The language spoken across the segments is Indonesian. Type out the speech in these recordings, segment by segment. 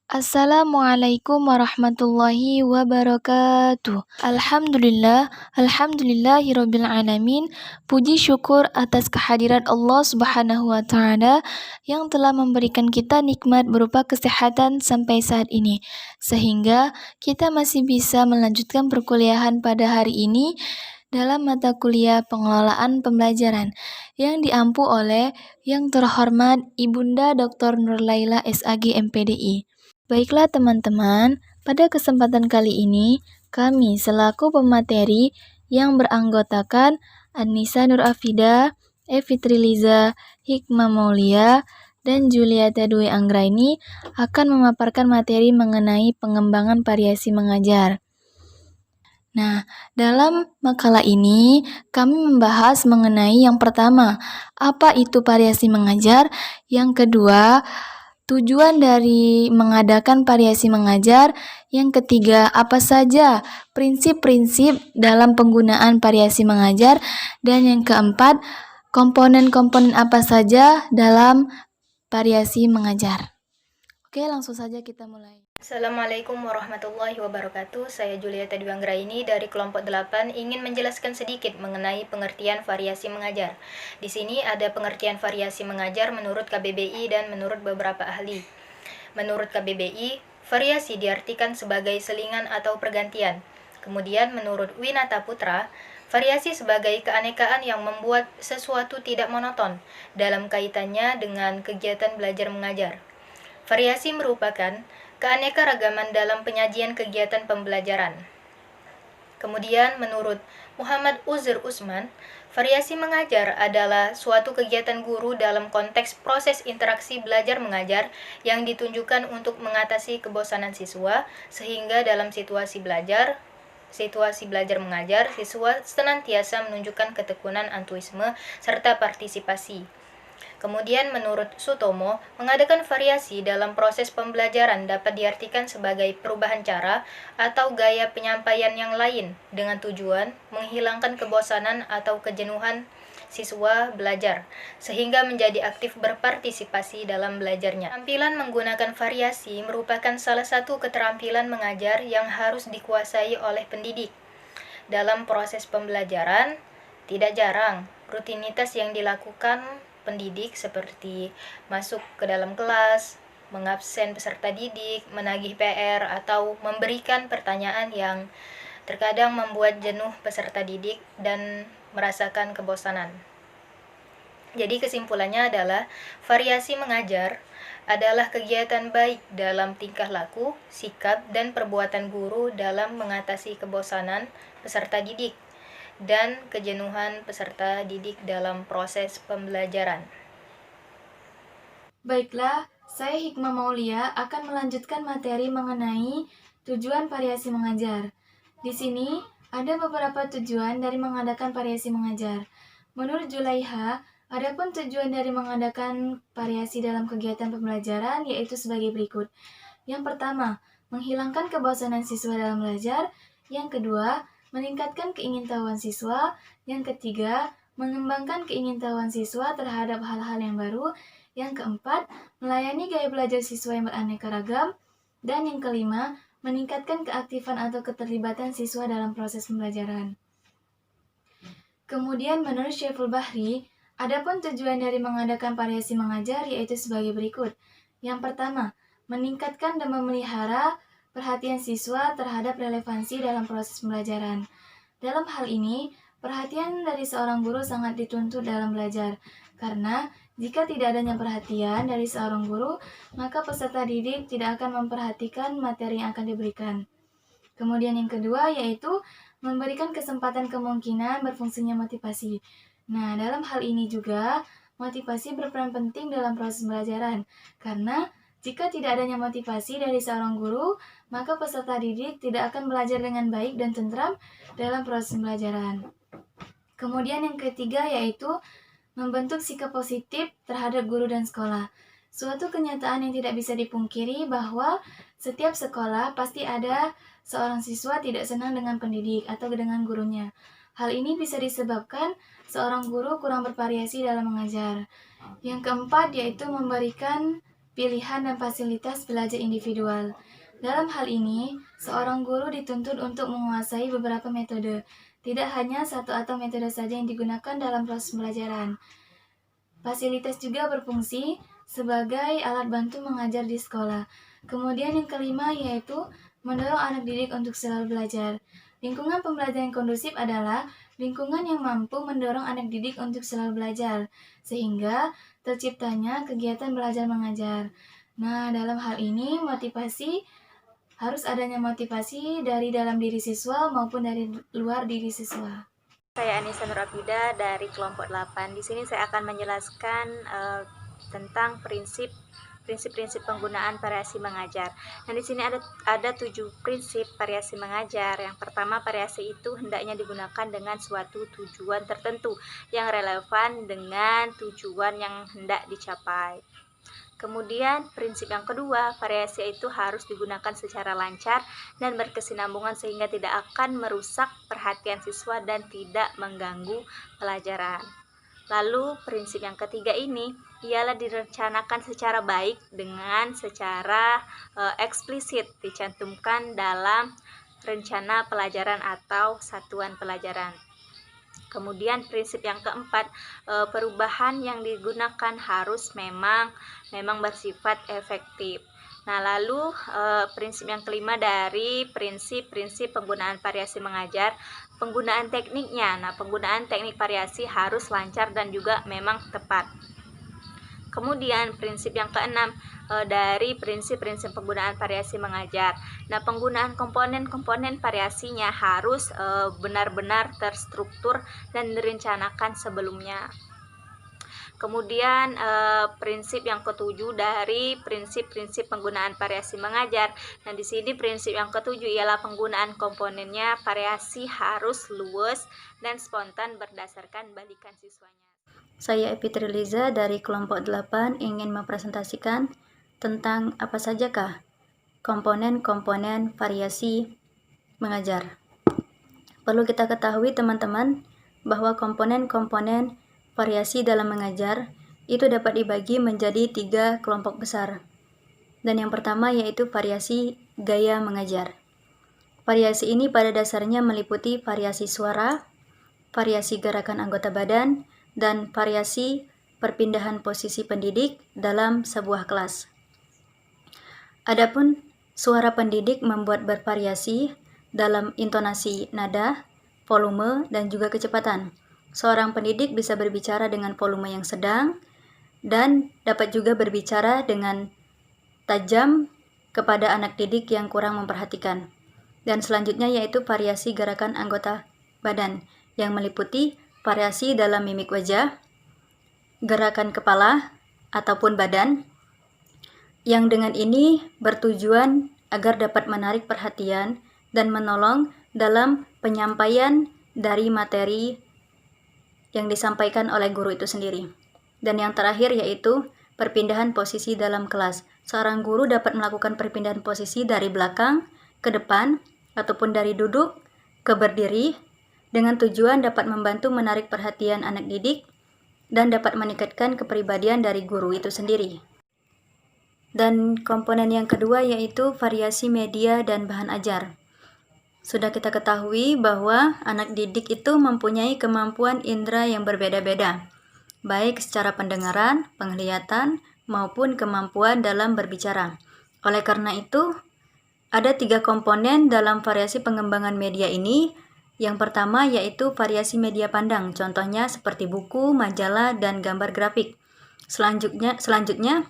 Assalamualaikum warahmatullahi wabarakatuh. Alhamdulillahirabbil alamin. Puji syukur atas kehadiran Allah Subhanahu wa taala yang telah memberikan kita nikmat berupa kesehatan sampai saat ini, sehingga kita masih bisa melanjutkan perkuliahan pada hari ini dalam mata kuliah pengelolaan pembelajaran yang diampu oleh yang terhormat Ibunda Dr. Nurlaila SAG MPDI. Baiklah teman-teman, pada kesempatan kali ini kami selaku pemateri yang beranggotakan Anissa Nur Afida, Fitri Liza, Hikmah Maulia, dan Juliata Dwi Anggraini akan memaparkan materi mengenai pengembangan variasi mengajar. Nah, dalam makalah ini kami membahas mengenai yang pertama, apa itu variasi mengajar, yang kedua, tujuan dari mengadakan variasi mengajar, yang ketiga, apa saja prinsip-prinsip dalam penggunaan variasi mengajar, dan yang keempat, komponen-komponen apa saja dalam variasi mengajar. Oke, langsung saja kita mulai. Assalamualaikum warahmatullahi wabarakatuh. Saya Juliata Dwi Anggraini dari kelompok 8 ingin menjelaskan sedikit mengenai pengertian variasi mengajar. Di sini ada pengertian variasi mengajar menurut KBBI dan menurut beberapa ahli. Menurut KBBI, variasi diartikan sebagai selingan atau pergantian. Kemudian menurut Winata Putra, variasi sebagai keanekaan yang membuat sesuatu tidak monoton dalam kaitannya dengan kegiatan belajar mengajar. Variasi merupakan keanekaragaman dalam penyajian kegiatan pembelajaran. Kemudian menurut Muhammad Uzur Usman, variasi mengajar adalah suatu kegiatan guru dalam konteks proses interaksi belajar mengajar yang ditunjukkan untuk mengatasi kebosanan siswa, sehingga dalam situasi belajar mengajar, siswa senantiasa menunjukkan ketekunan antuisme serta partisipasi. Kemudian menurut Sutomo, mengadakan variasi dalam proses pembelajaran dapat diartikan sebagai perubahan cara atau gaya penyampaian yang lain dengan tujuan menghilangkan kebosanan atau kejenuhan siswa belajar, sehingga menjadi aktif berpartisipasi dalam belajarnya. Keterampilan menggunakan variasi merupakan salah satu keterampilan mengajar yang harus dikuasai oleh pendidik. Dalam proses pembelajaran, tidak jarang rutinitas yang dilakukan pendidik seperti masuk ke dalam kelas, mengabsen peserta didik, menagih PR, atau memberikan pertanyaan yang terkadang membuat jenuh peserta didik dan merasakan kebosanan. Jadi kesimpulannya adalah variasi mengajar adalah kegiatan baik dalam tingkah laku, sikap, dan perbuatan guru dalam mengatasi kebosanan peserta didik dan kejenuhan peserta didik dalam proses pembelajaran. Baiklah, saya Hikmah Maulia akan melanjutkan materi mengenai tujuan variasi mengajar. Di sini ada beberapa tujuan dari mengadakan variasi mengajar. Menurut Julaiha, adapun tujuan dari mengadakan variasi dalam kegiatan pembelajaran yaitu sebagai berikut. Yang pertama, menghilangkan kebosanan siswa dalam belajar. Yang kedua, meningkatkan keingintahuan siswa. Yang ketiga, mengembangkan keingintahuan siswa terhadap hal-hal yang baru. Yang keempat, melayani gaya belajar siswa yang beraneka ragam. Dan yang kelima, meningkatkan keaktifan atau keterlibatan siswa dalam proses pembelajaran. Kemudian menurut Syaiful Bahri, adapun tujuan dari mengadakan variasi mengajar yaitu sebagai berikut. Yang pertama, meningkatkan dan memelihara perhatian siswa terhadap relevansi dalam proses pembelajaran. Dalam hal ini, perhatian dari seorang guru sangat dituntut dalam belajar, karena jika tidak adanya perhatian dari seorang guru, maka peserta didik tidak akan memperhatikan materi yang akan diberikan. Kemudian yang kedua yaitu memberikan kesempatan kemungkinan berfungsinya motivasi. Nah, dalam hal ini juga, motivasi berperan penting dalam proses pembelajaran, karena jika tidak adanya motivasi dari seorang guru, maka peserta didik tidak akan belajar dengan baik dan tentram dalam proses pembelajaran. Kemudian yang ketiga yaitu membentuk sikap positif terhadap guru dan sekolah. Suatu kenyataan yang tidak bisa dipungkiri bahwa setiap sekolah pasti ada seorang siswa tidak senang dengan pendidik atau dengan gurunya. Hal ini bisa disebabkan seorang guru kurang bervariasi dalam mengajar. Yang keempat yaitu memberikan pilihan dan fasilitas belajar individual. Dalam hal ini, seorang guru dituntut untuk menguasai beberapa metode, tidak hanya satu atau metode saja yang digunakan dalam proses pembelajaran. Fasilitas juga berfungsi sebagai alat bantu mengajar di sekolah. Kemudian yang kelima yaitu mendorong anak didik untuk selalu belajar. Lingkungan pembelajaran yang kondusif adalah lingkungan yang mampu mendorong anak didik untuk selalu belajar, sehingga terciptanya kegiatan belajar mengajar. Nah, dalam hal ini harus adanya motivasi dari dalam diri siswa maupun dari luar diri siswa. Saya Anissa Nur Abida dari kelompok 8. Di sini saya akan menjelaskan tentang prinsip-prinsip penggunaan variasi mengajar. Nah, di sini ada 7 prinsip variasi mengajar. Yang pertama, variasi itu hendaknya digunakan dengan suatu tujuan tertentu yang relevan dengan tujuan yang hendak dicapai. Kemudian prinsip yang kedua, variasi itu harus digunakan secara lancar dan berkesinambungan sehingga tidak akan merusak perhatian siswa dan tidak mengganggu pelajaran. Lalu prinsip yang ketiga ini ialah direncanakan secara baik dengan secara eksplisit dicantumkan dalam rencana pelajaran atau satuan pelajaran. Kemudian prinsip yang keempat, perubahan yang digunakan harus memang bersifat efektif. Nah, lalu prinsip yang kelima dari prinsip-prinsip penggunaan variasi mengajar, penggunaan tekniknya. Nah, penggunaan teknik variasi harus lancar dan juga memang tepat. Kemudian prinsip yang keenam dari prinsip-prinsip penggunaan variasi mengajar. Nah, penggunaan komponen-komponen variasinya harus benar-benar terstruktur dan direncanakan sebelumnya. Kemudian prinsip yang ketujuh dari prinsip-prinsip penggunaan variasi mengajar. Nah, di sini prinsip yang ketujuh ialah penggunaan komponennya variasi harus luwes dan spontan berdasarkan balikan siswanya. Saya Epi Triliza dari kelompok 8 ingin mempresentasikan tentang apa sajakah komponen-komponen variasi mengajar. Perlu kita ketahui teman-teman bahwa komponen-komponen variasi dalam mengajar itu dapat dibagi menjadi 3 kelompok besar. Dan yang pertama yaitu variasi gaya mengajar. Variasi ini pada dasarnya meliputi variasi suara, variasi gerakan anggota badan, dan variasi perpindahan posisi pendidik dalam sebuah kelas. Adapun suara pendidik membuat bervariasi dalam intonasi nada, volume, dan juga kecepatan. Seorang pendidik bisa berbicara dengan volume yang sedang dan dapat juga berbicara dengan tajam kepada anak didik yang kurang memperhatikan. Dan selanjutnya yaitu variasi gerakan anggota badan yang meliputi variasi dalam mimik wajah, gerakan kepala ataupun badan, yang dengan ini bertujuan agar dapat menarik perhatian dan menolong dalam penyampaian dari materi yang disampaikan oleh guru itu sendiri. Dan yang terakhir yaitu perpindahan posisi dalam kelas. Seorang guru dapat melakukan perpindahan posisi dari belakang ke depan ataupun dari duduk ke berdiri dengan tujuan dapat membantu menarik perhatian anak didik dan dapat meningkatkan kepribadian dari guru itu sendiri. Dan komponen yang kedua yaitu variasi media dan bahan ajar. Sudah kita ketahui bahwa anak didik itu mempunyai kemampuan indera yang berbeda-beda, baik secara pendengaran, penglihatan, maupun kemampuan dalam berbicara. Oleh karena itu, ada 3 komponen dalam variasi pengembangan media ini. Yang pertama yaitu variasi media pandang, contohnya seperti buku, majalah, dan gambar grafik. Selanjutnya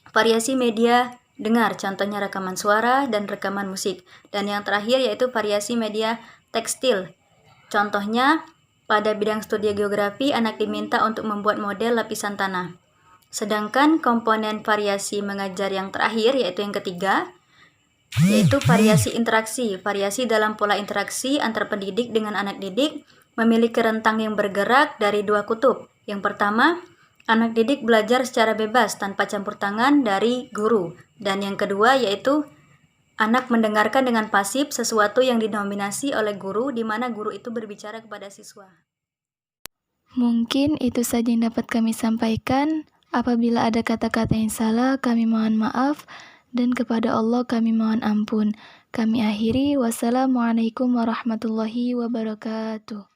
variasi media dengar, contohnya rekaman suara dan rekaman musik. Dan yang terakhir yaitu variasi media tekstil. Contohnya pada bidang studi geografi anak diminta untuk membuat model lapisan tanah. Sedangkan komponen variasi mengajar yang terakhir yaitu yang ketiga yaitu variasi interaksi. Variasi dalam pola interaksi antar pendidik dengan anak didik memiliki rentang yang bergerak dari 2 kutub. Yang pertama, anak didik belajar secara bebas tanpa campur tangan dari guru. Dan yang kedua yaitu anak mendengarkan dengan pasif sesuatu yang didominasi oleh guru, di mana guru itu berbicara kepada siswa. Mungkin itu saja yang dapat kami sampaikan. Apabila ada kata-kata yang salah, kami mohon maaf, dan kepada Allah kami mohon ampun. Kami akhiri, wassalamualaikum warahmatullahi wabarakatuh.